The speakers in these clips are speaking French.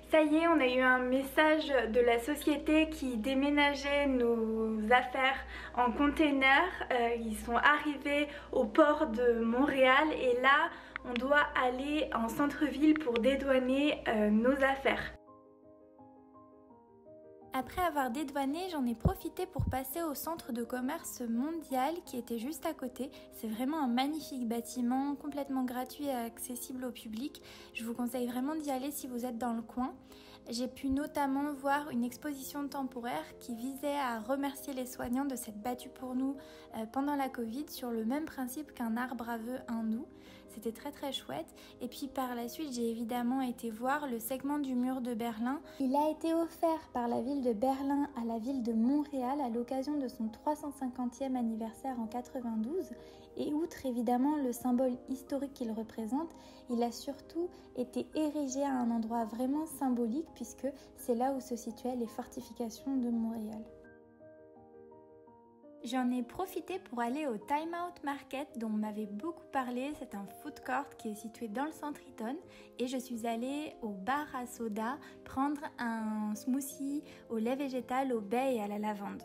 Ça y est, on a eu un message de la société qui déménageait nos affaires en container. Ils sont arrivés au port de Montréal et là, on doit aller en centre-ville pour dédouaner nos affaires. Après avoir dédouané, j'en ai profité pour passer au centre de commerce mondial qui était juste à côté. C'est vraiment un magnifique bâtiment, complètement gratuit et accessible au public. Je vous conseille vraiment d'y aller si vous êtes dans le coin. J'ai pu notamment voir une exposition temporaire qui visait à remercier les soignants de s'être battus pour nous pendant la Covid sur le même principe qu'un arbre à vœux, un nous. C'était très très chouette. Et puis par la suite, j'ai évidemment été voir le segment du mur de Berlin. Il a été offert par la ville de Berlin à la ville de Montréal à l'occasion de son 350e anniversaire en 92. Et outre évidemment le symbole historique qu'il représente, il a surtout été érigé à un endroit vraiment symbolique puisque c'est là où se situaient les fortifications de Montréal. J'en ai profité pour aller au Time Out Market dont on m'avait beaucoup parlé. C'est un food court qui est situé dans le centre Eaton et je suis allée au bar à soda prendre un smoothie au lait végétal, au baie et à la lavande.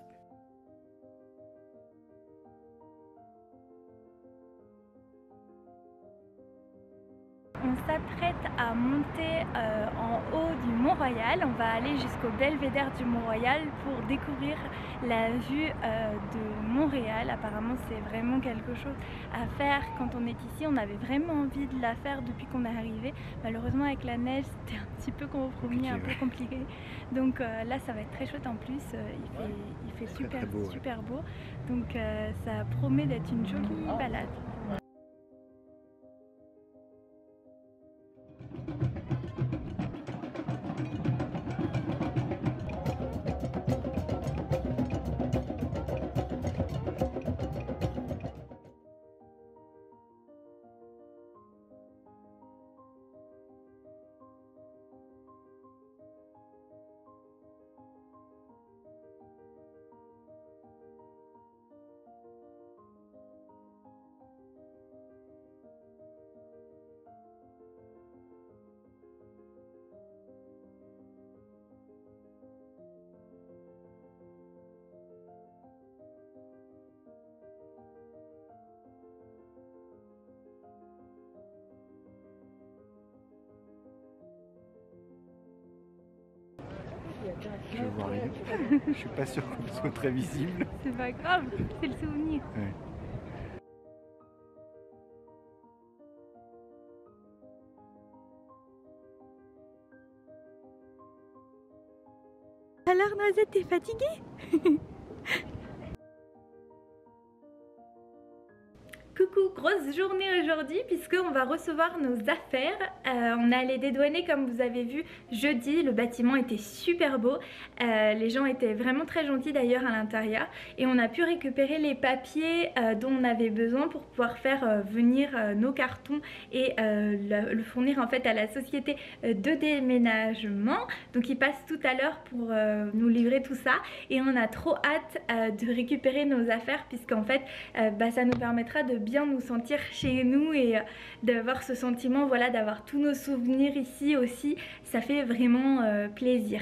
On s'apprête à monter en haut du Mont-Royal. On va aller jusqu'au belvédère du Mont-Royal pour découvrir la vue de Montréal. Apparemment, c'est vraiment quelque chose à faire quand on est ici. On avait vraiment envie de la faire depuis qu'on est arrivé. Malheureusement, avec la neige, c'était un petit peu compromis, un peu compliqué. Donc là, ça va être très chouette en plus. Il fait super beau, super beau. Donc ça promet d'être une jolie balade. Je vois rien. Je suis pas sûr qu'on soit très visible. C'est pas grave, c'est le souvenir. Ouais. Alors Noisette, t'es fatiguée? Coucou, grosse journée aujourd'hui puisqu'on va recevoir nos affaires. On a les dédouaner comme vous avez vu jeudi, le bâtiment était super beau. Les gens étaient vraiment très gentils d'ailleurs à l'intérieur et on a pu récupérer les papiers dont on avait besoin pour pouvoir faire venir nos cartons et le fournir en fait à la société de déménagement. Donc ils passent tout à l'heure pour nous livrer tout ça et on a trop hâte de récupérer nos affaires puisqu'en fait ça nous permettra de bien nous sentir chez nous et d'avoir ce sentiment, voilà, d'avoir tous nos souvenirs ici aussi. Ça fait vraiment plaisir.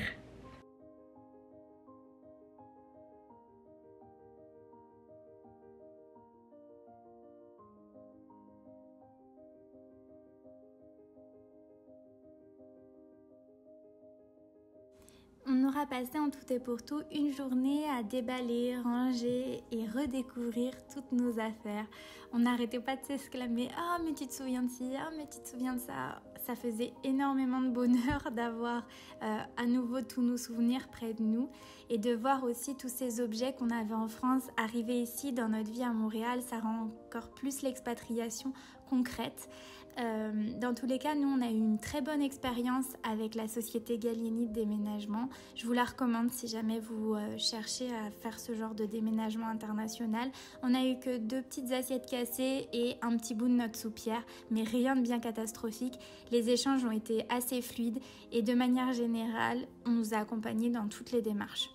On aura passé en tout et pour tout une journée à déballer, ranger et redécouvrir toutes nos affaires. On n'arrêtait pas de s'exclamer « Ah, mais tu te souviens de ci, ah, mais tu te souviens de ça ?» Ça faisait énormément de bonheur d'avoir à nouveau tous nos souvenirs près de nous et de voir aussi tous ces objets qu'on avait en France arriver ici dans notre vie à Montréal. Ça rend encore plus l'expatriation concrète. Dans tous les cas, nous on a eu une très bonne expérience avec la société Gallieni de déménagement. Je vous la recommande si jamais vous cherchez à faire ce genre de déménagement international. On a eu que 2 petites assiettes cassées et un petit bout de notre soupière, mais rien de bien catastrophique. Les échanges ont été assez fluides et de manière générale, on nous a accompagnés dans toutes les démarches.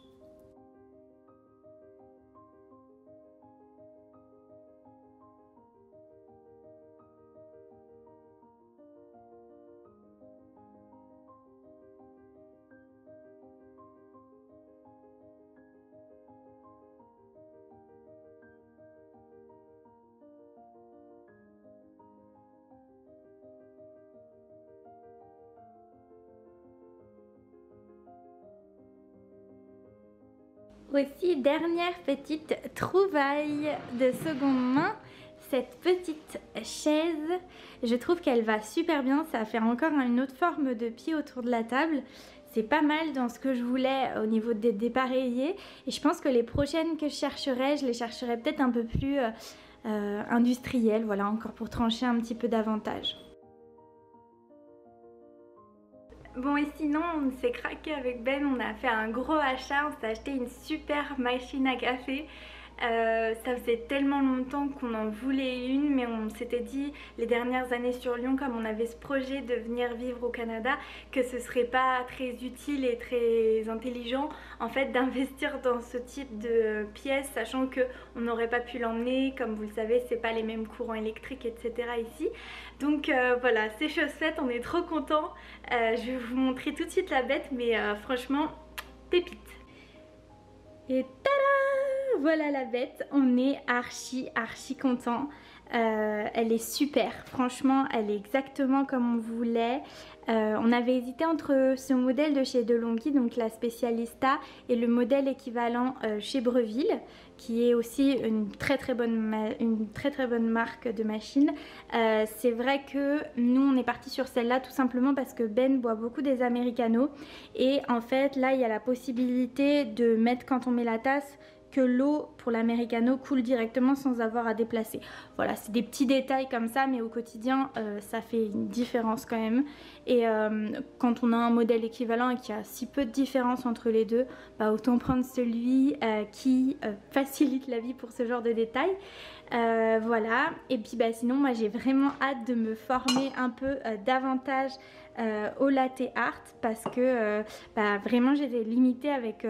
Aussi, dernière petite trouvaille de seconde main, cette petite chaise, je trouve qu'elle va super bien, ça va faire encore une autre forme de pied autour de la table. C'est pas mal dans ce que je voulais au niveau des dépareillés et je pense que les prochaines que je les chercherai peut-être un peu plus industrielles, voilà, encore pour trancher un petit peu davantage. Bon et sinon on s'est craqué avec Ben, on a fait un gros achat, on s'est acheté une super machine à café. Ça faisait tellement longtemps qu'on en voulait une, mais on s'était dit les dernières années sur Lyon, comme on avait ce projet de venir vivre au Canada, que ce serait pas très utile et très intelligent en fait d'investir dans ce type de pièces, sachant que on n'aurait pas pu l'emmener, comme vous le savez c'est pas les mêmes courants électriques etc ici. Donc voilà, c'est chose faite, on est trop contents. Je vais vous montrer tout de suite la bête, mais franchement pépite. Et tada! Voilà la bête, on est archi content. Elle est super, franchement elle est exactement comme on voulait. On avait hésité entre ce modèle de chez DeLonghi, donc la Specialista, et le modèle équivalent chez Breville, qui est aussi une très bonne marque de machine. C'est vrai que nous on est parti sur celle-là tout simplement parce que Ben boit beaucoup des Americanos et en fait là il y a la possibilité de mettre, quand on met la tasse, que l'eau pour l'americano coule directement sans avoir à déplacer. Voilà, c'est des petits détails comme ça, mais au quotidien ça fait une différence quand même. Et quand on a un modèle équivalent et qu'il y a si peu de différence entre les deux, bah autant prendre celui qui facilite la vie pour ce genre de détails. Voilà, et puis bah sinon moi j'ai vraiment hâte de me former un peu davantage au latte art parce que bah, vraiment j'étais limitée avec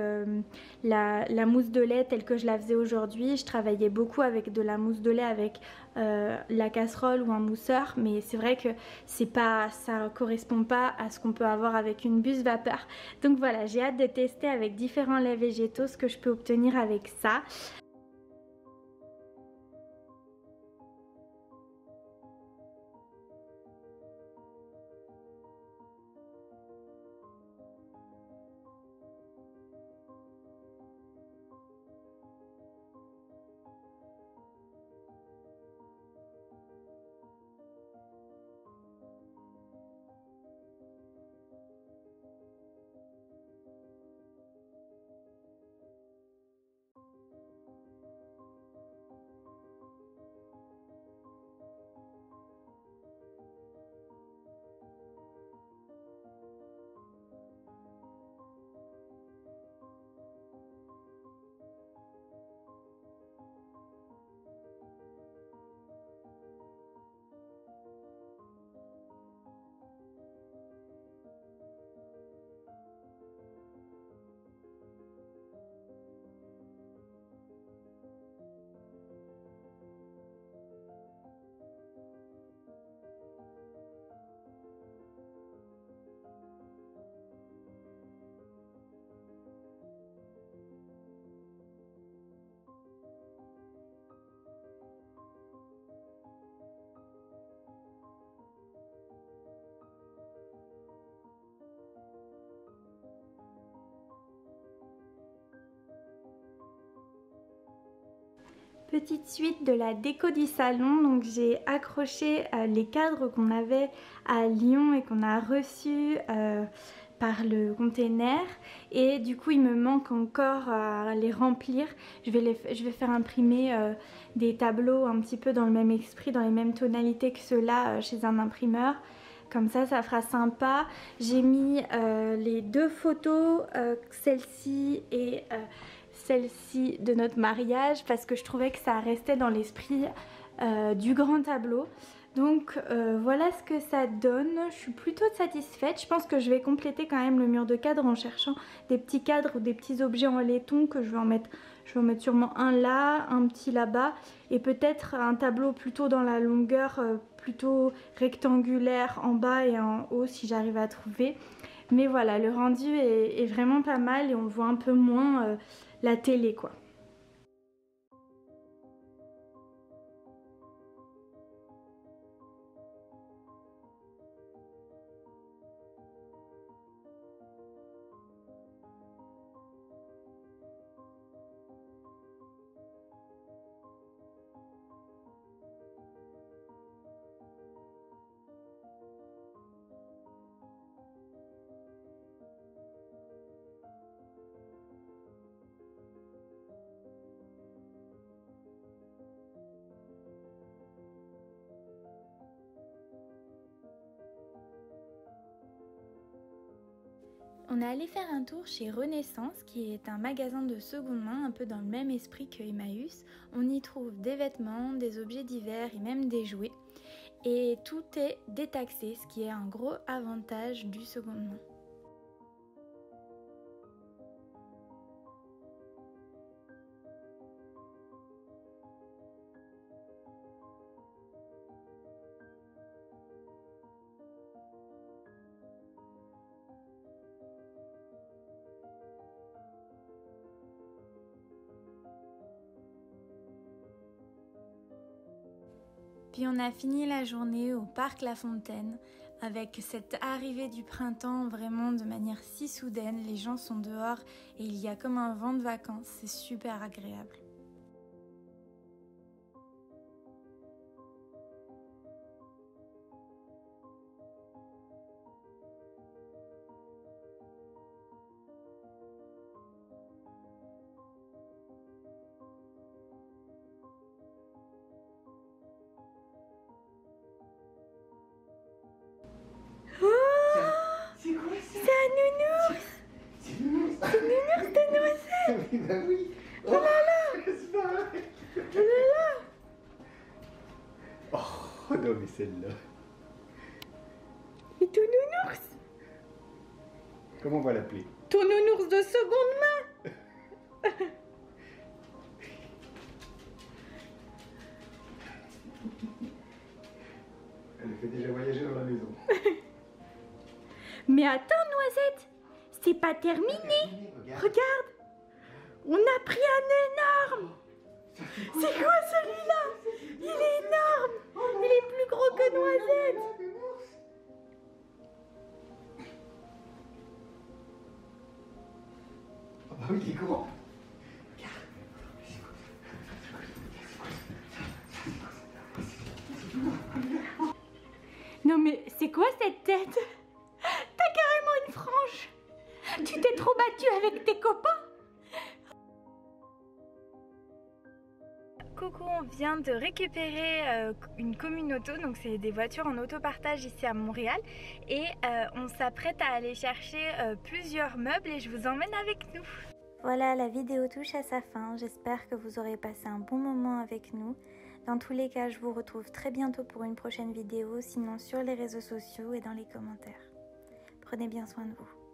la mousse de lait telle que je la faisais aujourd'hui. Je travaillais beaucoup avec de la mousse de lait avec la casserole ou un mousseur, mais c'est vrai que ça correspond pas à ce qu'on peut avoir avec une buse vapeur. Donc voilà, j'ai hâte de tester avec différents laits végétaux ce que je peux obtenir avec ça. Petite suite de la déco du salon, donc j'ai accroché les cadres qu'on avait à Lyon et qu'on a reçus par le container et du coup il me manque encore à les remplir. Je vais faire imprimer des tableaux un petit peu dans le même esprit, dans les mêmes tonalités que ceux-là chez un imprimeur. Comme ça fera sympa. J'ai mis les deux photos, celle-ci et celle-ci de notre mariage parce que je trouvais que ça restait dans l'esprit du grand tableau. Donc voilà ce que ça donne. Je suis plutôt satisfaite. Je pense que je vais compléter quand même le mur de cadre en cherchant des petits cadres ou des petits objets en laiton que je vais en mettre. Je vais en mettre sûrement un là, un petit là-bas et peut-être un tableau plutôt dans la longueur, plutôt rectangulaire en bas et en haut si j'arrive à trouver. Mais voilà, le rendu est vraiment pas mal et on voit un peu moins la télé quoi. On est allé faire un tour chez Renaissance, qui est un magasin de seconde main, un peu dans le même esprit que Emmaüs. On y trouve des vêtements, des objets divers et même des jouets. Et tout est détaxé, ce qui est un gros avantage du seconde main. Puis on a fini la journée au parc La Fontaine avec cette arrivée du printemps vraiment de manière si soudaine. Les gens sont dehors et il y a comme un vent de vacances, c'est super agréable. C'est un nounours! C'est Nounours! C'est Nounours de Noisette! Oui, bah oui! Oh là là! C'est pas vrai! Oh là là! Oh non, mais celle-là! Et ton nounours! Comment on va l'appeler? Ton nounours de seconde main! Elle fait déjà voyager dans la maison. Mais attends, Noisette! C'est pas terminé! Regarde! On a pris un énorme! C'est quoi celui-là? Il est énorme! Il est plus gros que Noisette! Ah bah oui, il est grand! Non mais c'est quoi cette tête? T'as carrément une frange! Tu t'es trop battu avec tes copains? Coucou, on vient de récupérer une communauto, donc c'est des voitures en autopartage ici à Montréal et on s'apprête à aller chercher plusieurs meubles et je vous emmène avec nous. Voilà, la vidéo touche à sa fin, j'espère que vous aurez passé un bon moment avec nous. Dans tous les cas, je vous retrouve très bientôt pour une prochaine vidéo, sinon sur les réseaux sociaux et dans les commentaires. Prenez bien soin de vous.